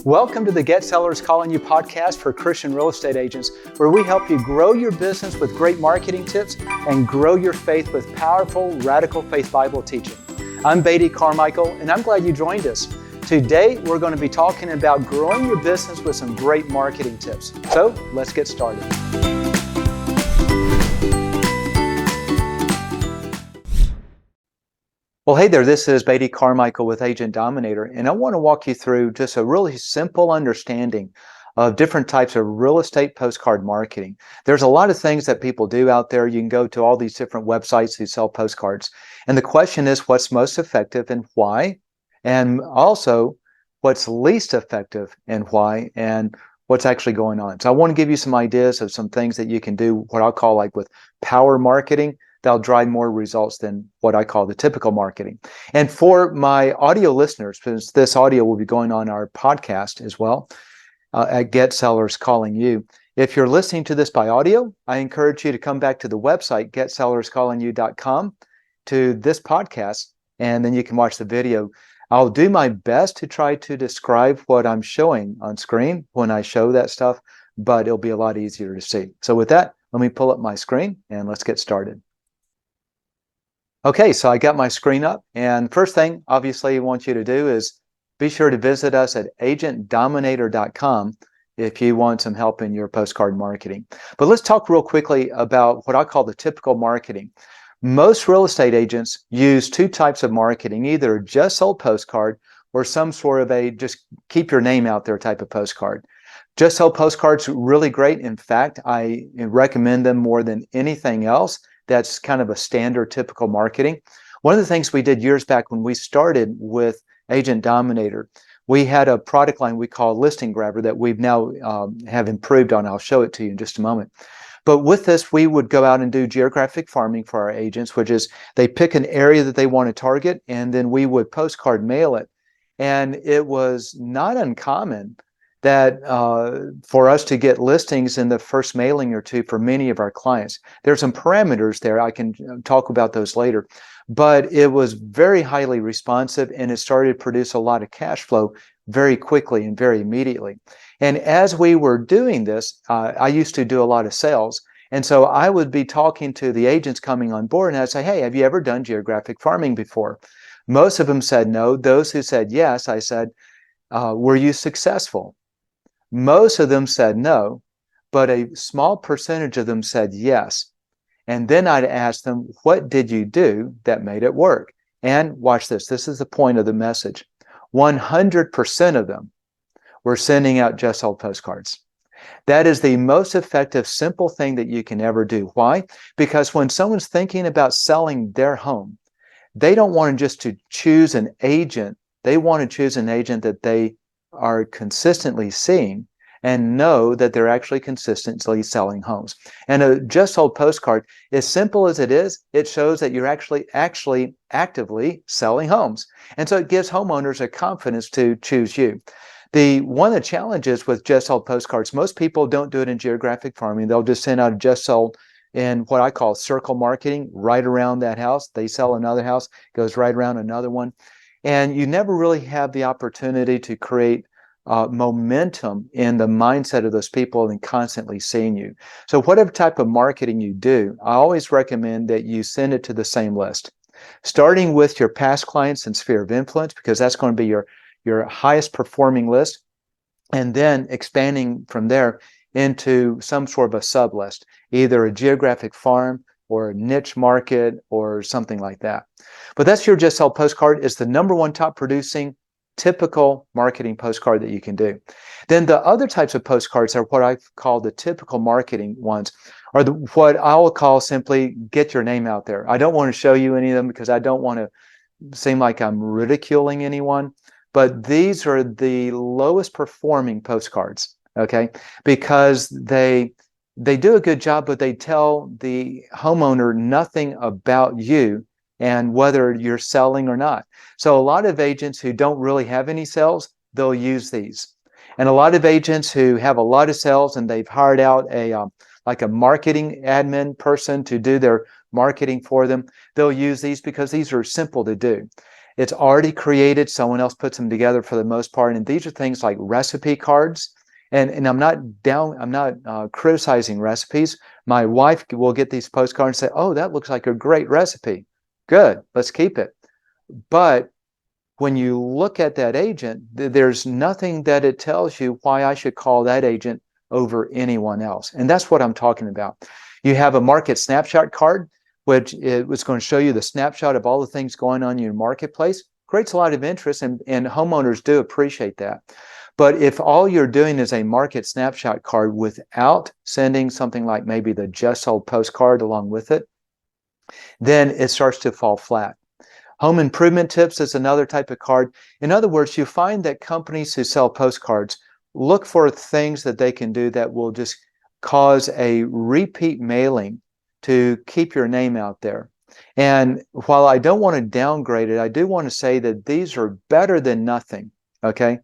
Welcome to the Get Sellers Calling You podcast for Christian real estate agents, where we help you grow your business with great marketing tips and grow your faith with powerful, radical faith Bible teaching. I'm Beatty Carmichael, and I'm glad you joined us. Today, we're going to be talking about growing your business with some great marketing tips. So, let's get started. Well, hey there, this is Beatty Carmichael with Agent Dominator, and I want to walk you through just a really simple understanding of different types of real estate postcard marketing. There's a lot of things that people do out there. You can go to all these different websites who sell postcards. And the question is, what's most effective and why? And also, what's least effective and why? And what's actually going on. So I want to give you some ideas of some things that you can do, what I'll call like with power marketing, that'll drive more results than what I call the typical marketing. And for my audio listeners, because this audio will be going on our podcast as well, at Get Sellers Calling You. If you're listening to this by audio, I encourage you to come back to the website, getsellerscallingyou.com, to this podcast, and then you can watch the video. I'll do my best to try to describe what I'm showing on screen when I show that stuff, but it'll be a lot easier to see. So with that, let me pull up my screen and let's get started. Okay, so I got my screen up, and first thing, obviously, I want you to do is be sure to visit us at agentdominator.com if you want some help in your postcard marketing. But let's talk real quickly about what I call the typical marketing. Most real estate agents use two types of marketing, either a just sold postcard or some sort of a just keep your name out there type of postcard. Just sold postcards are really great. In fact, I recommend them more than anything else. That's kind of a standard typical marketing. One of the things we did years back when we started with Agent Dominator, we had a product line we call Listing Grabber that we've now have improved on. I'll show it to you in just a moment. But with this, we would go out and do geographic farming for our agents, which is they pick an area that they want to target, and then we would postcard mail it. And it was not uncommon that for us to get listings in the first mailing or two for many of our clients. There's some parameters there. I can talk about those later. But it was very highly responsive, and it started to produce a lot of cash flow very quickly and very immediately. And as we were doing this, I used to do a lot of sales. And so I would be talking to the agents coming on board, and I'd say, hey, have you ever done geographic farming before? Most of them said no. Those who said yes, I said, were you successful? Most of them said no, but a small percentage of them said yes. And then I'd ask them, what did you do that made it work? And watch this. This is the point of the message. 100% of them were sending out just sold postcards. That is the most effective, simple thing that you can ever do. Why? Because when someone's thinking about selling their home, they don't want just to choose an agent. They want to choose an agent that they are consistently seeing and know that they're actually consistently selling homes. And a just sold postcard, as simple as it is, it shows that you're actually actively selling homes. And so it gives homeowners a confidence to choose you. One of the challenges with just sold postcards, most people don't do it in geographic farming. They'll just send out a just sold in what I call circle marketing, right around that house. They sell another house, goes right around another one. And you never really have the opportunity to create momentum in the mindset of those people and constantly seeing you. So whatever type of marketing you do, I always recommend that you send it to the same list, starting with your past clients and sphere of influence, because that's going to be your highest performing list, and then expanding from there into some sort of a sub list, either a geographic farm or a niche market or something like that. But that's your just sold postcard. Is the number one top producing typical marketing postcard that you can do. Then the other types of postcards are what I call the typical marketing ones, or what I will call simply get your name out there. I don't want to show you any of them because I don't want to seem like I'm ridiculing anyone, but these are the lowest performing postcards, okay? Because they do a good job, but they tell the homeowner nothing about you and whether you're selling or not. So a lot of agents who don't really have any sales, they'll use these. And a lot of agents who have a lot of sales and they've hired out like a marketing admin person to do their marketing for them, they'll use these because these are simple to do. It's already created. Someone else puts them together for the most part. And these are things like recipe cards. And I'm not criticizing recipes. My wife will get these postcards and say, oh, that looks like a great recipe. Good, let's keep it. But when you look at that agent, there's nothing that it tells you why I should call that agent over anyone else. And that's what I'm talking about. You have a market snapshot card, which it was going to show you the snapshot of all the things going on in your marketplace. Creates a lot of interest, and homeowners do appreciate that. But if all you're doing is a market snapshot card without sending something like maybe the just sold postcard along with it, then it starts to fall flat. Home improvement tips is another type of card. In other words, you find that companies who sell postcards look for things that they can do that will just cause a repeat mailing to keep your name out there. And while I don't want to downgrade it, I do want to say that these are better than nothing, okay?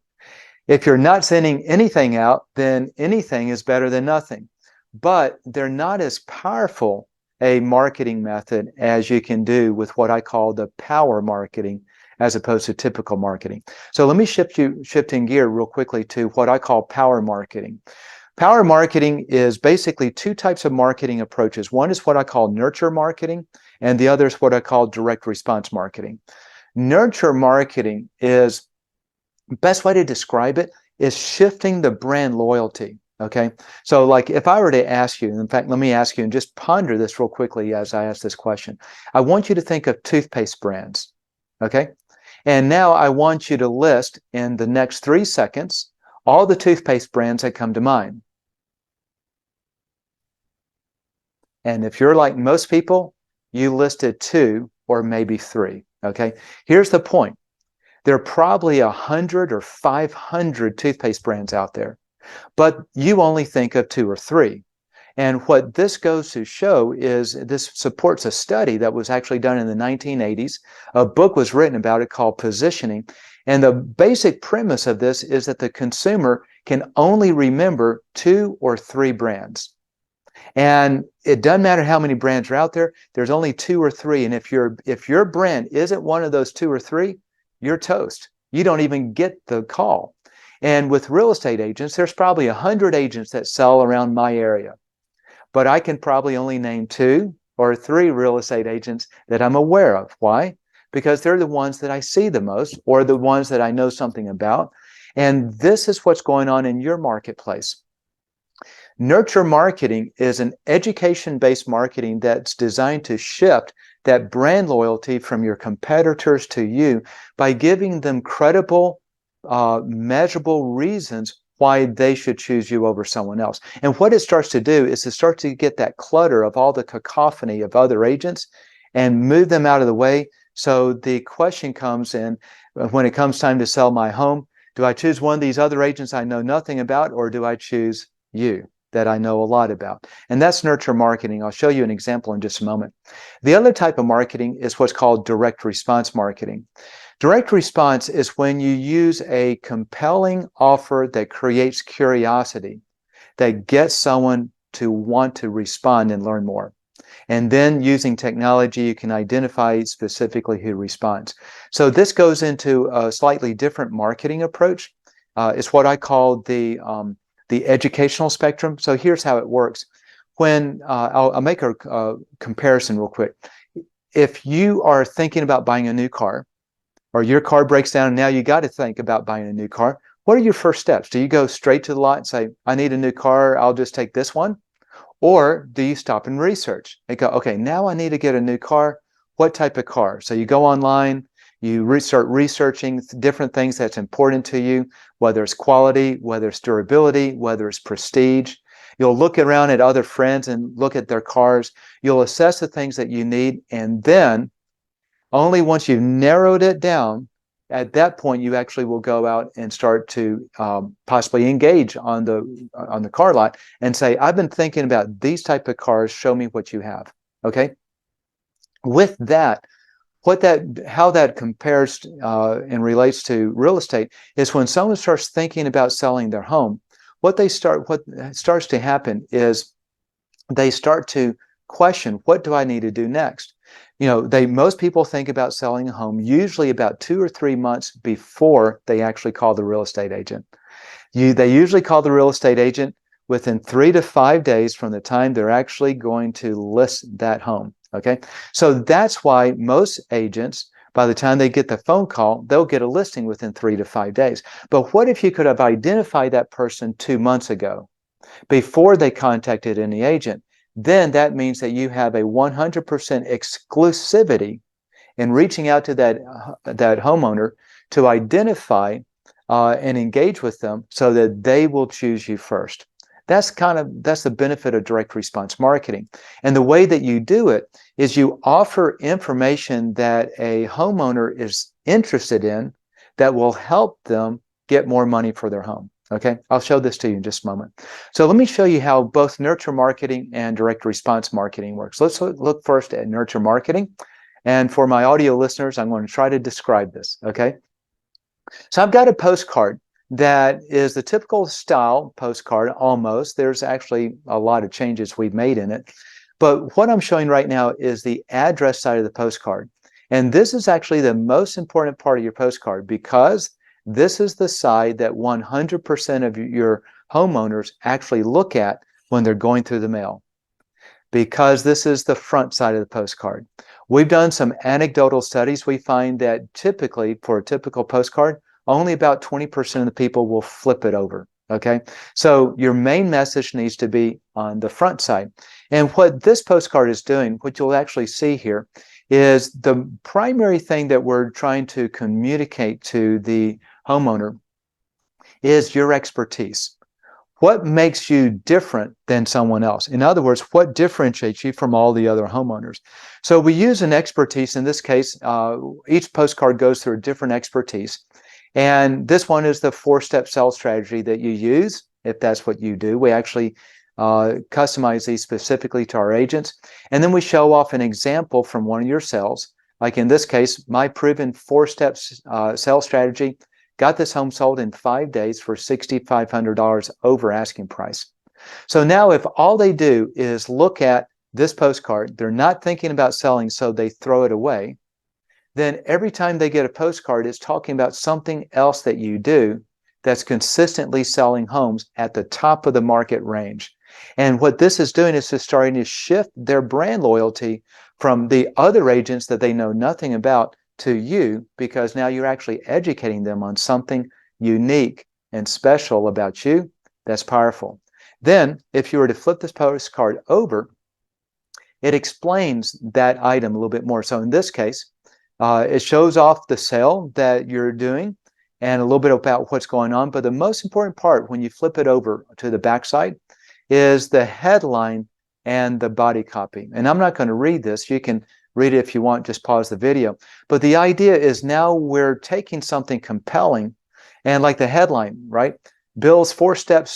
If you're not sending anything out, then anything is better than nothing. But they're not as powerful a marketing method as you can do with what I call the power marketing as opposed to typical marketing. So let me shifting gear real quickly to what I call power marketing. Power marketing is basically two types of marketing approaches. One is what I call nurture marketing, and the other is what I call direct response marketing. Nurture marketing is, best way to describe it is shifting the brand loyalty. Okay, so like if I were to ask you, in fact, let me ask you and just ponder this real quickly as I ask this question. I want you to think of toothpaste brands, okay? And now I want you to list in the next 3 seconds all the toothpaste brands that come to mind. And if you're like most people, you listed 2 or maybe 3, okay? Here's the point. There are probably 100 or 500 toothpaste brands out there, but you only think of 2 or 3. And what this goes to show is this supports a study that was actually done in the 1980s. A book was written about it called Positioning. And the basic premise of this is that the consumer can only remember 2 or 3 brands. And it doesn't matter how many brands are out there, there's only 2 or 3. And if your brand isn't one of those 2 or 3, you're toast. You don't even get the call. And with real estate agents, there's probably 100 agents that sell around my area. But I can probably only name 2 or 3 real estate agents that I'm aware of. Why? Because they're the ones that I see the most or the ones that I know something about. And this is what's going on in your marketplace. Nurture marketing is an education-based marketing that's designed to shift that brand loyalty from your competitors to you by giving them credible, measurable reasons why they should choose you over someone else. And what it starts to do is to start to get that clutter of all the cacophony of other agents and move them out of the way. So the question comes in, when it comes time to sell my home, do I choose one of these other agents I know nothing about, or do I choose you that I know a lot about? And that's nurture marketing. I'll show you an example in just a moment. The other type of marketing is what's called direct response marketing. Direct response is when you use a compelling offer that creates curiosity, that gets someone to want to respond and learn more. And then using technology, you can identify specifically who responds. So this goes into a slightly different marketing approach. It's what I call the educational spectrum. So here's how it works. When I'll make a comparison real quick. If you are thinking about buying a new car, or your car breaks down and now you got to think about buying a new car, what are your first steps? Do you go straight to the lot and say, I need a new car, I'll just take this one? Or do you stop and research and go, okay, now I need to get a new car. What type of car? So you go online, you start researching different things that's important to you, whether it's quality, whether it's durability, whether it's prestige. You'll look around at other friends and look at their cars. You'll assess the things that you need, and then only once you've narrowed it down, at that point, you actually will go out and start to possibly engage on the car lot and say, I've been thinking about these type of cars, show me what you have, okay? With that, how that compares and relates to real estate is when someone starts thinking about selling their home, what starts to happen is they start to question, what do I need to do next? Most people think about selling a home usually about 2 or 3 months before they actually call the real estate agent. They usually call the real estate agent within 3 to 5 days from the time they're actually going to list that home. Okay, so that's why most agents, by the time they get the phone call, they'll get a listing within 3 to 5 days. But what if you could have identified that person 2 months ago before they contacted any agent? Then that means that you have a 100% exclusivity in reaching out to that homeowner to identify and engage with them so that they will choose you first. That's the benefit of direct response marketing. And the way that you do it is you offer information that a homeowner is interested in that will help them get more money for their home. Okay, I'll show this to you in just a moment. So let me show you how both nurture marketing and direct response marketing works. Let's look first at nurture marketing. And for my audio listeners, I'm going to try to describe this. Okay, so I've got a postcard that is the typical style postcard almost. There's actually a lot of changes we've made in it. But what I'm showing right now is the address side of the postcard. And this is actually the most important part of your postcard because this is the side that 100% of your homeowners actually look at when they're going through the mail, because this is the front side of the postcard. We've done some anecdotal studies. We find that typically, for a typical postcard, only about 20% of the people will flip it over. Okay, so your main message needs to be on the front side. And what this postcard is doing, what you'll actually see here, is the primary thing that we're trying to communicate to the homeowner is your expertise. What makes you different than someone else? In other words, what differentiates you from all the other homeowners? So we use an expertise. In this case, each postcard goes through a different expertise. And this one is the 4-step sales strategy that you use, if that's what you do. We actually customize these specifically to our agents. And then we show off an example from one of your sales. Like in this case, my proven 4-step sales strategy got this home sold in 5 days for $6,500 over asking price. So now if all they do is look at this postcard, they're not thinking about selling, so they throw it away, then every time they get a postcard, it's talking about something else that you do that's consistently selling homes at the top of the market range. And what this is doing is just starting to shift their brand loyalty from the other agents that they know nothing about to you, because now you're actually educating them on something unique and special about you. That's powerful. Then, if you were to flip this postcard over, it explains that item a little bit more. So in this case, it shows off the sale that you're doing and a little bit about what's going on. But the most important part when you flip it over to the backside is the headline and the body copy. And I'm not going to read this. You can read it if you want, just pause the video. But the idea is now we're taking something compelling, and like the headline, right? Bill's 4-step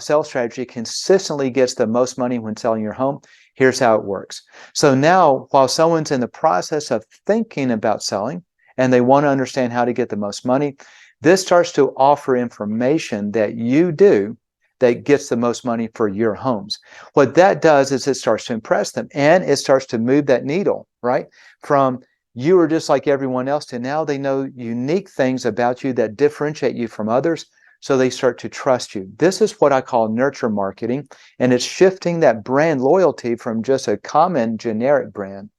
sales strategy consistently gets the most money when selling your home. Here's how it works. So now, while someone's in the process of thinking about selling and they want to understand how to get the most money, this starts to offer information that you do that gets the most money for your homes. What that does is it starts to impress them, and it starts to move that needle, right? From you are just like everyone else to now they know unique things about you that differentiate you from others, so they start to trust you. This is what I call nurture marketing, and it's shifting that brand loyalty from just a common generic brand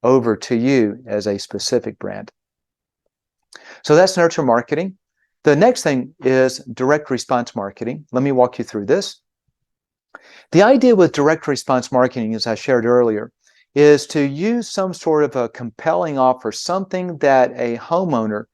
over to you as a specific brand. So that's nurture marketing. The next thing is direct response marketing. Let me walk you through this. The idea with direct response marketing, as I shared earlier, is to use some sort of a compelling offer, something that a homeowner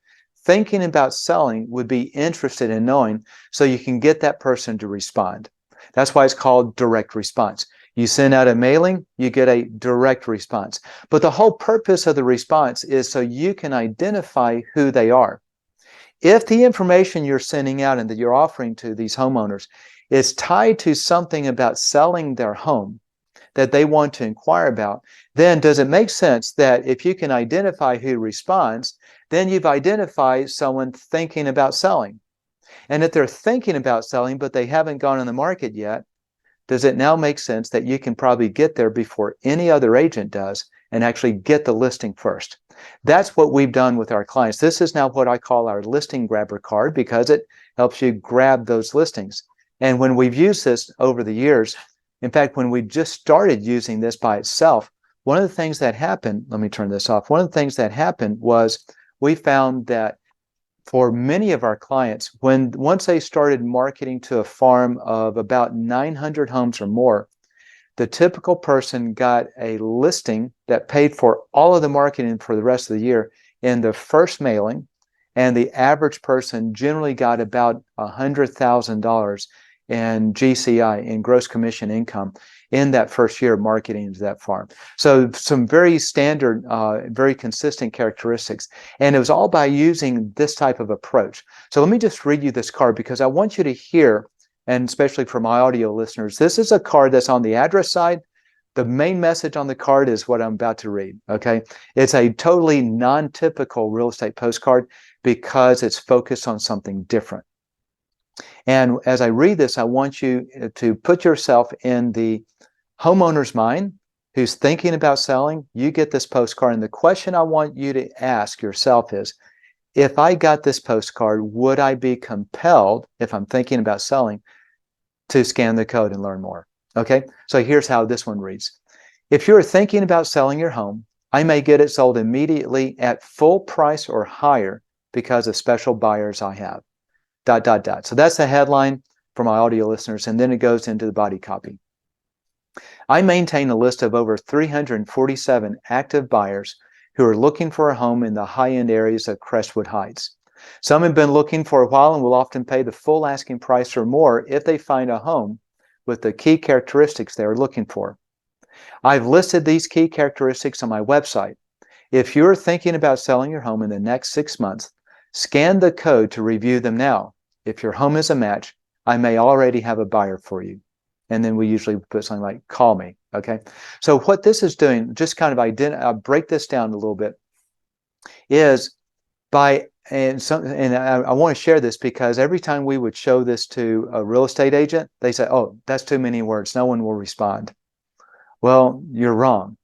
thinking about selling would be interested in knowing, so you can get that person to respond. That's why it's called direct response. You send out a mailing, you get a direct response. But the whole purpose of the response is so you can identify who they are. If the information you're sending out and that you're offering to these homeowners is tied to something about selling their home that they want to inquire about, then does it make sense that if you can identify who responds, then you've identified someone thinking about selling? And if they're thinking about selling, but they haven't gone on the market yet, does it now make sense that you can probably get there before any other agent does and actually get the listing first? That's what we've done with our clients. This is now what I call our listing grabber card because it helps you grab those listings. And when we've used this over the years, in fact, when we just started using this by itself, one of the things that happened, let me turn this off. One of the things that happened was we found that for many of our clients, once they started marketing to a farm of about 900 homes or more, the typical person got a listing that paid for all of the marketing for the rest of the year in the first mailing, and the average person generally got about $100,000 in GCI, in gross commission income, in that first year of marketing to that farm. So some very standard, very consistent characteristics. And it was all by using this type of approach. So let me just read you this card because I want you to hear, and especially for my audio listeners, this is a card that's on the address side. The main message on the card is what I'm about to read, okay? It's a totally non-typical real estate postcard because it's focused on something different. And as I read this, I want you to put yourself in the homeowner's mind who's thinking about selling. You get this postcard, and the question I want you to ask yourself is, if I got this postcard, would I be compelled, if I'm thinking about selling, to scan the code and learn more? Okay, so here's how this one reads. If you're thinking about selling your home, I may get it sold immediately at full price or higher because of special buyers I have. ... So that's the headline for my audio listeners, and then it goes into the body copy. I maintain a list of over 347 active buyers who are looking for a home in the high-end areas of Crestwood Heights. Some have been looking for a while and will often pay the full asking price or more if they find a home with the key characteristics they are looking for. I've listed these key characteristics on my website. If you're thinking about selling your home in the next 6 months, scan the code to review them now. If your home is a match, I may already have a buyer for you. And then we usually put something like, call me, okay? So what this is doing, just kind of break this down a little bit, is I want to share this because every time we would show this to a real estate agent, they say, oh, that's too many words, no one will respond. Well, you're wrong.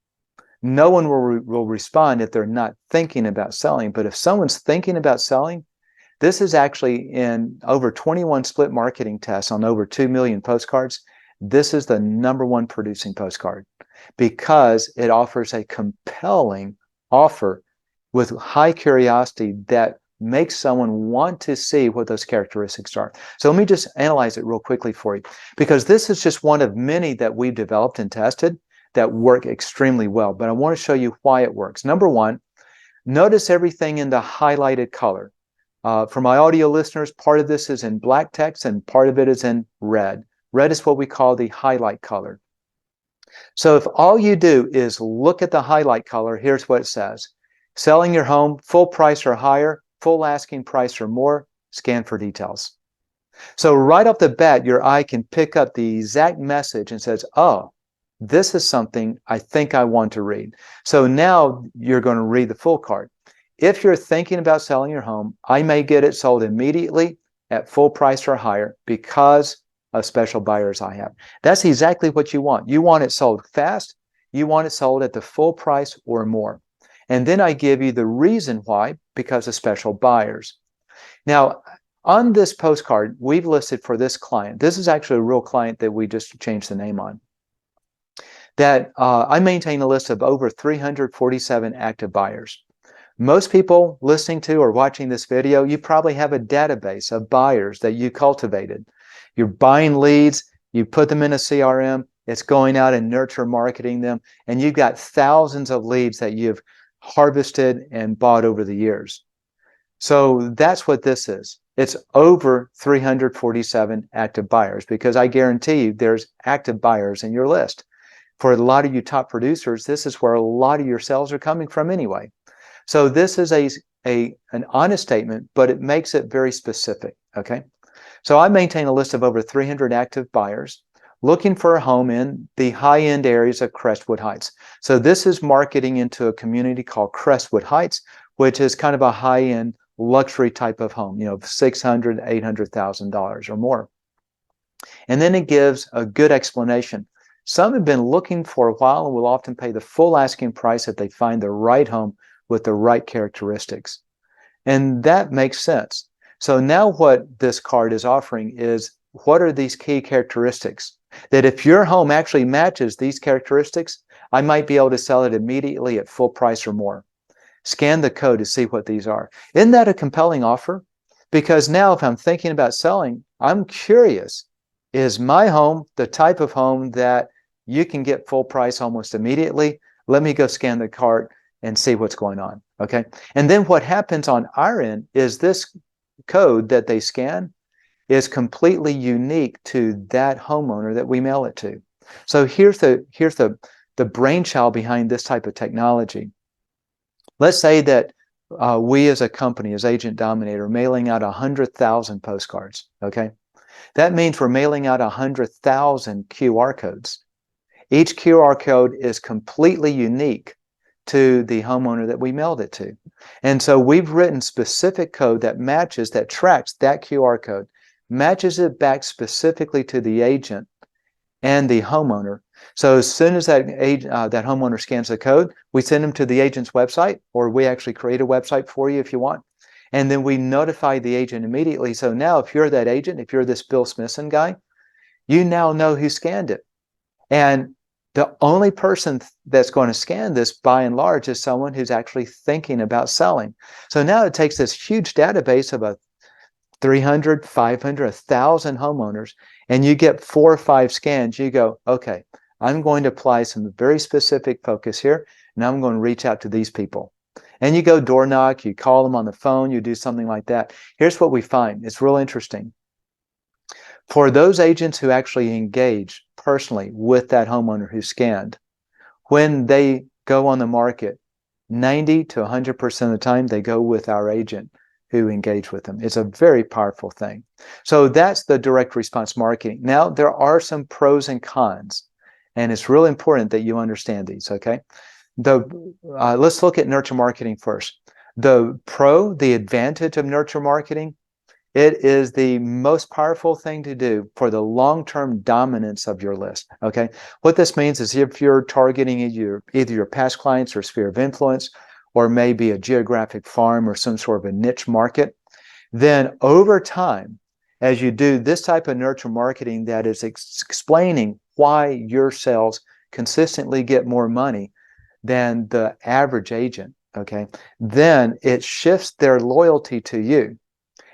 No one will respond if they're not thinking about selling. But if someone's thinking about selling, this is actually in over 21 split marketing tests on over 2 million postcards. This is the #1 producing postcard because it offers a compelling offer with high curiosity that makes someone want to see what those characteristics are. So let me just analyze it real quickly for you, because this is just one of many that we've developed and tested that work extremely well. But I want to show you why it works. #1, notice everything in the highlighted color. For my audio listeners, part of this is in black text and part of it is in red. Red is what we call the highlight color. So if all you do is look at the highlight color, here's what it says. Selling your home, full price or higher, full asking price or more, scan for details. So right off the bat, your eye can pick up the exact message and says, oh, this is something I think I want to read. So now you're going to read the full card. If you're thinking about selling your home, I may get it sold immediately at full price or higher because of special buyers I have. That's exactly what you want. You want it sold fast. You want it sold at the full price or more. And then I give you the reason why, because of special buyers. Now, on this postcard, we've listed for this client, this is actually a real client that we just changed the name on, that I maintain a list of over 347 active buyers. Most people listening to or watching this video, you probably have a database of buyers that you cultivated. You're buying leads, you put them in a CRM, it's going out and nurture marketing them, and you've got thousands of leads that you've harvested and bought over the years. So that's what this is. It's over 347 active buyers, because I guarantee you there's active buyers in your list. For a lot of you top producers, this is where a lot of your sales are coming from anyway. So this is an honest statement, but it makes it very specific, okay? So I maintain a list of over 300 active buyers looking for a home in the high-end areas of Crestwood Heights. So this is marketing into a community called Crestwood Heights, which is kind of a high-end luxury type of home, you know, $600,000, $800,000 or more. And then it gives a good explanation. Some have been looking for a while and will often pay the full asking price if they find the right home with the right characteristics. And that makes sense. So now what this card is offering is, what are these key characteristics? That if your home actually matches these characteristics, I might be able to sell it immediately at full price or more. Scan the code to see what these are. Isn't that a compelling offer? Because now if I'm thinking about selling, I'm curious, is my home the type of home that you can get full price almost immediately? Let me go scan the cart and see what's going on, okay? And then what happens on our end is this code that they scan is completely unique to that homeowner that we mail it to. So here's the brainchild behind this type of technology. Let's say that we as a company, as Agent Dominator, are mailing out 100,000 postcards, okay? That means we're mailing out 100,000 QR codes. Each QR code is completely unique to the homeowner that we mailed it to. And so we've written specific code that matches, that tracks that QR code, matches it back specifically to the agent and the homeowner. So as soon as that homeowner scans the code, we send them to the agent's website, or we actually create a website for you if you want. And then we notify the agent immediately. So now if you're that agent, if you're this Bill Smithson guy, you now know who scanned it. And the only person that's going to scan this by and large is someone who's actually thinking about selling. So now it takes this huge database of 300, 500, 1,000 homeowners, and you get 4 or 5 scans. You go, okay, I'm going to apply some very specific focus here, and I'm going to reach out to these people. And you go door knock, you call them on the phone, you do something like that. Here's what we find. It's real interesting. For those agents who actually engage personally with that homeowner who scanned, when they go on the market, 90 to 100% of the time, they go with our agent who engage with them. It's a very powerful thing. So that's the direct response marketing. Now, there are some pros and cons, and it's really important that you understand these, okay? Let's look at nurture marketing first. The advantage of nurture marketing, it is the most powerful thing to do for the long-term dominance of your list, okay? What this means is if you're targeting either your past clients or sphere of influence, or maybe a geographic farm or some sort of a niche market, then over time, as you do this type of nurture marketing that is explaining why your sales consistently get more money than the average agent, okay, then it shifts their loyalty to you,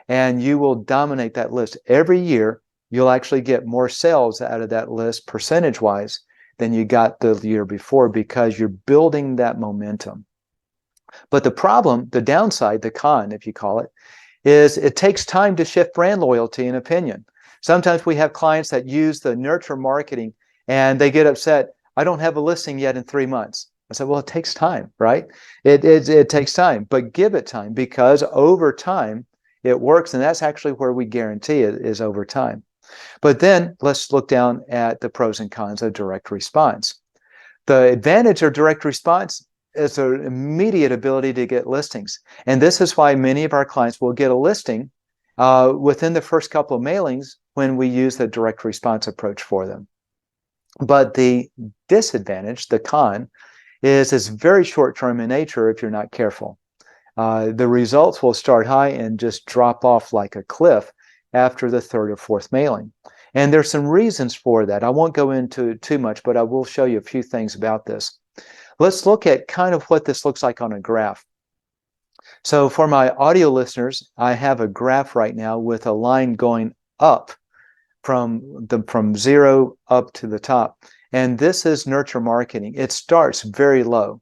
and you will dominate that list. Every year, you'll actually get more sales out of that list percentage-wise than you got the year before, because you're building that momentum. But the problem, the downside, the con, if you call it, is it takes time to shift brand loyalty and opinion. Sometimes we have clients that use the nurture marketing and they get upset. I don't have a listing yet in 3 months. I said, well, it takes time, right? It takes time, but give it time, because over time it works. And that's actually where we guarantee it, is over time. But then let's look down at the pros and cons of direct response. The advantage of direct response is an immediate ability to get listings. And this is why many of our clients will get a listing within the first couple of mailings when we use the direct response approach for them. But the disadvantage, the con, is it's very short-term in nature if you're not careful. The results will start high and just drop off like a cliff after the 3rd or 4th mailing. And there's some reasons for that. I won't go into too much, but I will show you a few things about this. Let's look at kind of what this looks like on a graph. So for my audio listeners, I have a graph right now with a line going up from 0 up to the top. And this is nurture marketing. It starts very low,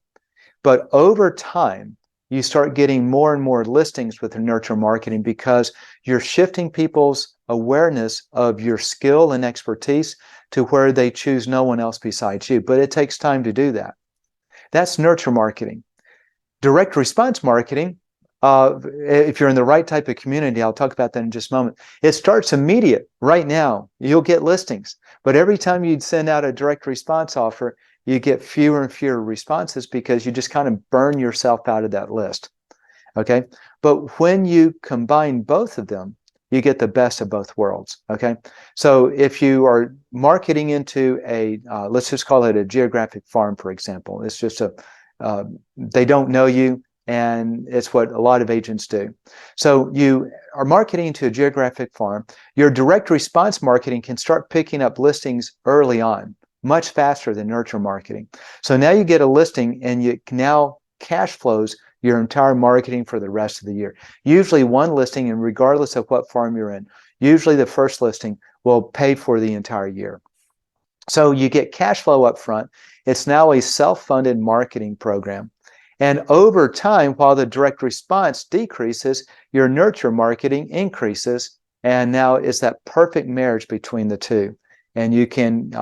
but over time, you start getting more and more listings with the nurture marketing, because you're shifting people's awareness of your skill and expertise to where they choose no one else besides you. But it takes time to do that. That's nurture marketing. Direct response marketing, if you're in the right type of community, I'll talk about that in just a moment. It starts immediate. Right now, you'll get listings. But every time you send out a direct response offer, you get fewer and fewer responses, because you just kind of burn yourself out of that list. Okay? But when you combine both of them, you get the best of both worlds. Okay, so if you are marketing into a, let's just call it a geographic farm, for example, it's just they don't know you, and it's what a lot of agents do. So you are marketing to a geographic farm. Your direct response marketing can start picking up listings early on, much faster than nurture marketing. So now you get a listing, and you now cash flows your entire marketing for the rest of the year. Usually one listing, and regardless of what farm you're in, usually the first listing will pay for the entire year. So you get cash flow up front. It's now a self-funded marketing program. And over time, while the direct response decreases, your nurture marketing increases. And now it's that perfect marriage between the two. And you can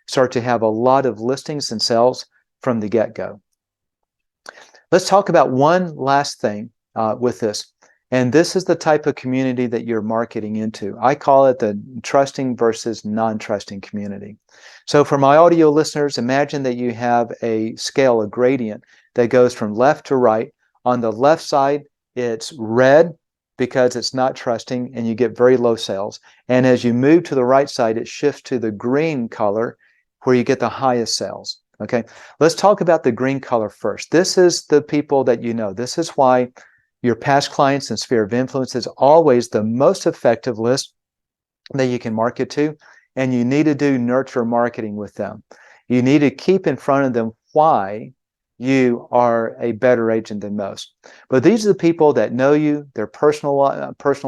start to have a lot of listings and sales from the get-go. Let's talk about one last thing with this. And this is the type of community that you're marketing into. I call it the trusting versus non-trusting community. So for my audio listeners, imagine that you have a scale, a gradient that goes from left to right. On the left side, it's red because it's not trusting and you get very low sales. And as you move to the right side, it shifts to the green color where you get the highest sales. Okay, let's talk about the green color first. This is the people that you know. This is why your past clients and sphere of influence is always the most effective list that you can market to, and you need to do nurture marketing with them. You need to keep in front of them why you are a better agent than most. But these are the people that know you, they're personal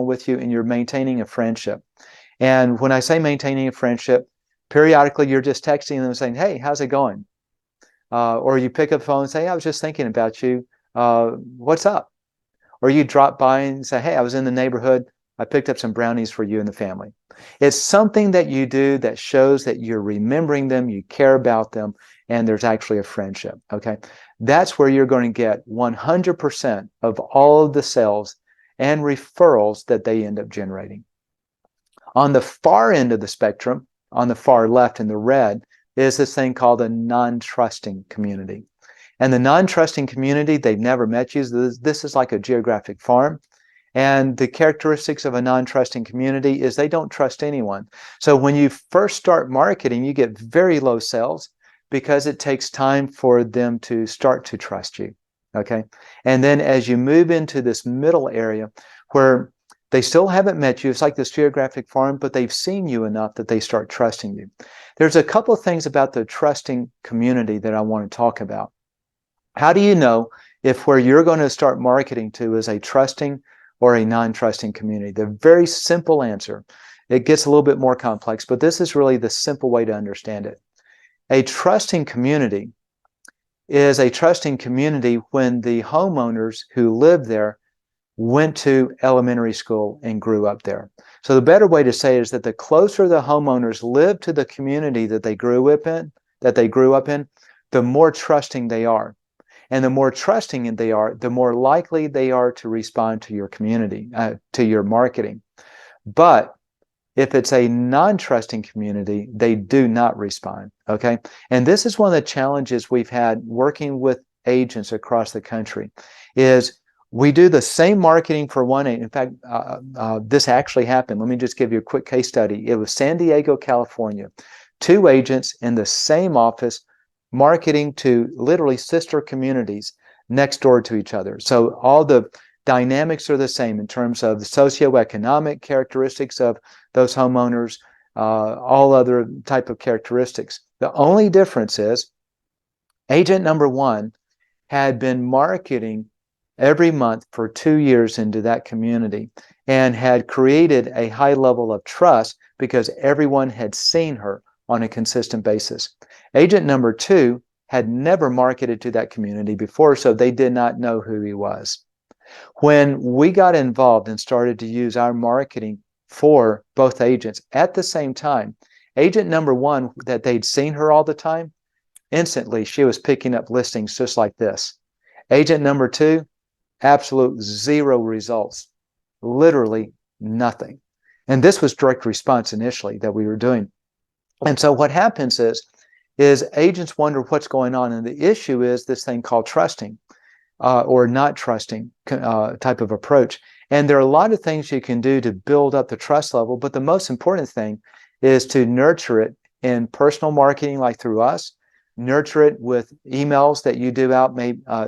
with you, and you're maintaining a friendship. And when I say maintaining a friendship, periodically you're just texting them saying, hey, how's it going? Or you pick up the phone and say, I was just thinking about you. What's up? Or you drop by and say, hey, I was in the neighborhood. I picked up some brownies for you and the family. It's something that you do that shows that you're remembering them, you care about them, and there's actually a friendship, okay? That's where you're going to get 100% of all of the sales and referrals that they end up generating. On the far end of the spectrum, on the far left in the red, is this thing called a non-trusting community. And the non-trusting community, they've never met you. This is like a geographic farm. And the characteristics of a non-trusting community is they don't trust anyone. So when you first start marketing, you get very low sales because it takes time for them to start to trust you. Okay. And then as you move into this middle area where they still haven't met you, it's like this geographic farm, but they've seen you enough that they start trusting you. There's a couple of things about the trusting community that I want to talk about. How do you know if where you're going to start marketing to is a trusting or a non-trusting community? The very simple answer. It gets a little bit more complex, but this is really the simple way to understand it. A trusting community is a trusting community when the homeowners who live there went to elementary school and grew up there. So the better way to say it is that the closer the homeowners live to the community that they grew up in, the more trusting they are. And the more trusting they are, the more likely they are to respond to your community, to your marketing. But if it's a non-trusting community, they do not respond, okay? And this is one of the challenges we've had working with agents across the country, is we do the same marketing for one agent. In fact, this actually happened. Let me just give you a quick case study. It was San Diego, California. 2 agents in the same office marketing to literally sister communities next door to each other. So all the dynamics are the same in terms of the socioeconomic characteristics of those homeowners, all other type of characteristics. The only difference is agent number 1 had been marketing every month for 2 years into that community and had created a high level of trust because everyone had seen her on a consistent basis. Agent number 2 had never marketed to that community before, so they did not know who he was. When we got involved and started to use our marketing for both agents at the same time, agent number 1, that they'd seen her all the time, instantly she was picking up listings just like this. Agent number 2, absolute 0 results, literally nothing. And this was direct response initially that we were doing. And so what happens is agents wonder what's going on. And the issue is this thing called trusting. or not trusting type of approach. And there are a lot of things you can do to build up the trust level, but the most important thing is to nurture it in personal marketing, like through us. Nurture it with emails that you do out,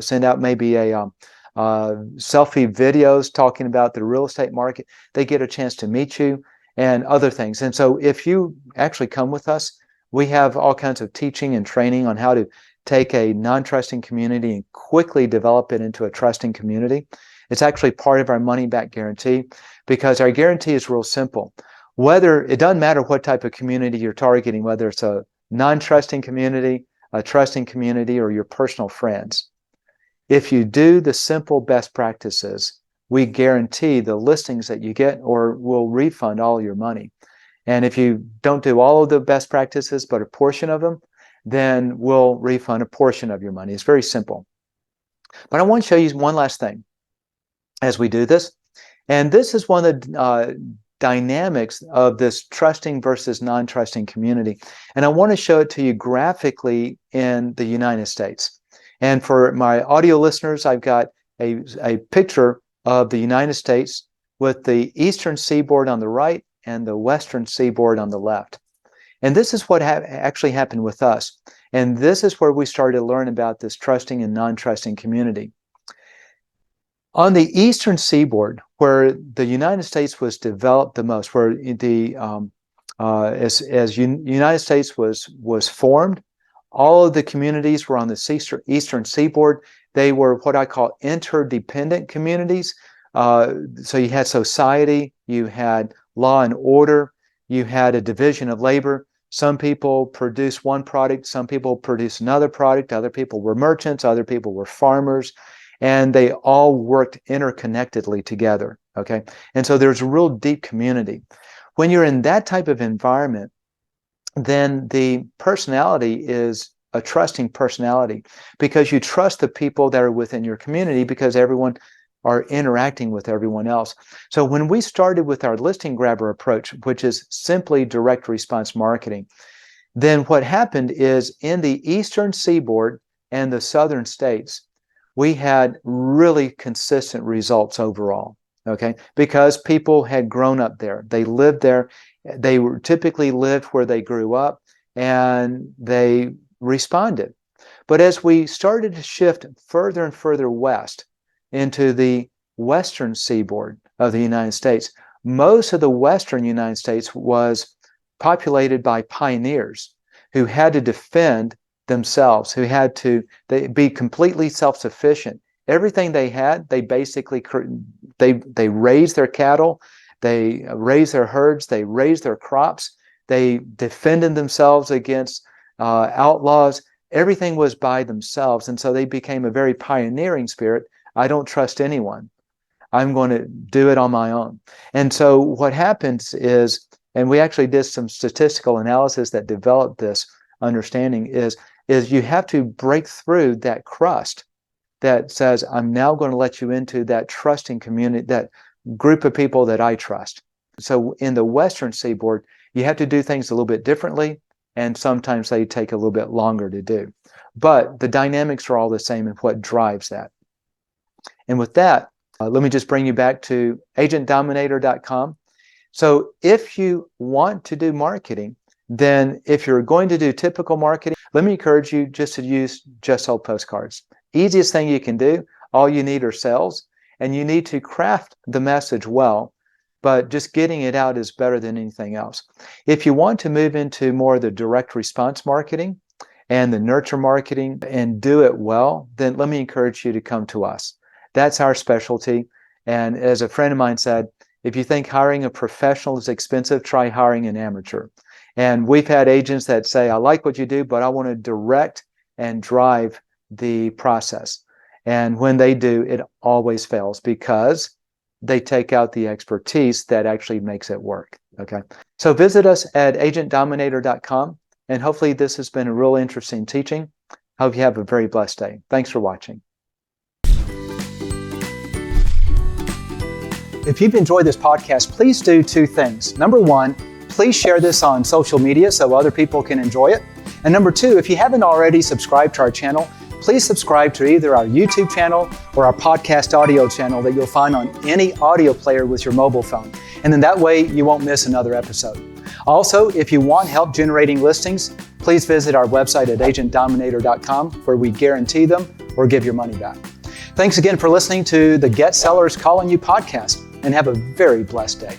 send out maybe a selfie videos talking about the real estate market. They get a chance to meet you and other things. And so if you actually come with us, we have all kinds of teaching and training on how to take a non-trusting community and quickly develop it into a trusting community. It's actually part of our money-back guarantee, because our guarantee is real simple. It doesn't matter what type of community you're targeting, whether it's a non-trusting community, a trusting community, or your personal friends. If you do the simple best practices, we guarantee the listings that you get, or we'll refund all your money. And if you don't do all of the best practices, but a portion of them, then we'll refund a portion of your money. It's very simple. But I want to show you one last thing as we do this. And this is one of the dynamics of this trusting versus non-trusting community. And I want to show it to you graphically in the United States. And for my audio listeners, I've got a picture of the United States with the eastern seaboard on the right and the western seaboard on the left. And this is what actually happened with us. And this is where we started to learn about this trusting and non-trusting community. On the eastern seaboard, where the United States was developed the most, where the United States was formed, all of the communities were on the eastern seaboard. They were what I call interdependent communities. So you had society, you had law and order, you had a division of labor. Some people produced one product, some people produced another product, other people were merchants, other people were farmers, and they all worked interconnectedly together, okay? And so there's a real deep community. When you're in that type of environment, then the personality is a trusting personality, because you trust the people that are within your community, because everyone are interacting with everyone else. So when we started with our listing grabber approach, which is simply direct response marketing, then what happened is in the eastern seaboard and the southern states, we had really consistent results overall, okay? Because people had grown up there. They lived there. They were typically lived where they grew up, and they responded. But as we started to shift further and further west into the western seaboard of the United States, most of the western United States was populated by pioneers who had to defend themselves, who had to be completely self-sufficient. Everything they had, they basically they raised their cattle, they raised their herds, they raised their crops, they defended themselves against outlaws. Everything was by themselves, and so they became a very pioneering spirit. I don't trust anyone. I'm going to do it on my own. And so what happens is, and we actually did some statistical analysis that developed this understanding, is you have to break through that crust that says, I'm now going to let you into that trusting community, that group of people that I trust. So in the western seaboard, you have to do things a little bit differently, and sometimes they take a little bit longer to do. But the dynamics are all the same, and what drives that. And with that, let me just bring you back to agentdominator.com. So if you want to do marketing, then if you're going to do typical marketing, let me encourage you just to use Just Sold postcards. Easiest thing you can do. All you need are sales, and you need to craft the message well, but just getting it out is better than anything else. If you want to move into more of the direct response marketing and the nurture marketing and do it well, then let me encourage you to come to us. That's our specialty. And as a friend of mine said, if you think hiring a professional is expensive, try hiring an amateur. And we've had agents that say, I like what you do, but I want to direct and drive the process. And when they do, it always fails, because they take out the expertise that actually makes it work. Okay. So visit us at agentdominator.com. And hopefully this has been a real interesting teaching. Hope you have a very blessed day. Thanks for watching. If you've enjoyed this podcast, please do two things. Number one, please share this on social media so other people can enjoy it. And number two, if you haven't already subscribed to our channel, please subscribe to either our YouTube channel or our podcast audio channel that you'll find on any audio player with your mobile phone. And then that way you won't miss another episode. Also, if you want help generating listings, please visit our website at agentdominator.com, where we guarantee them or give your money back. Thanks again for listening to the Get Sellers Calling You podcast, and have a very blessed day.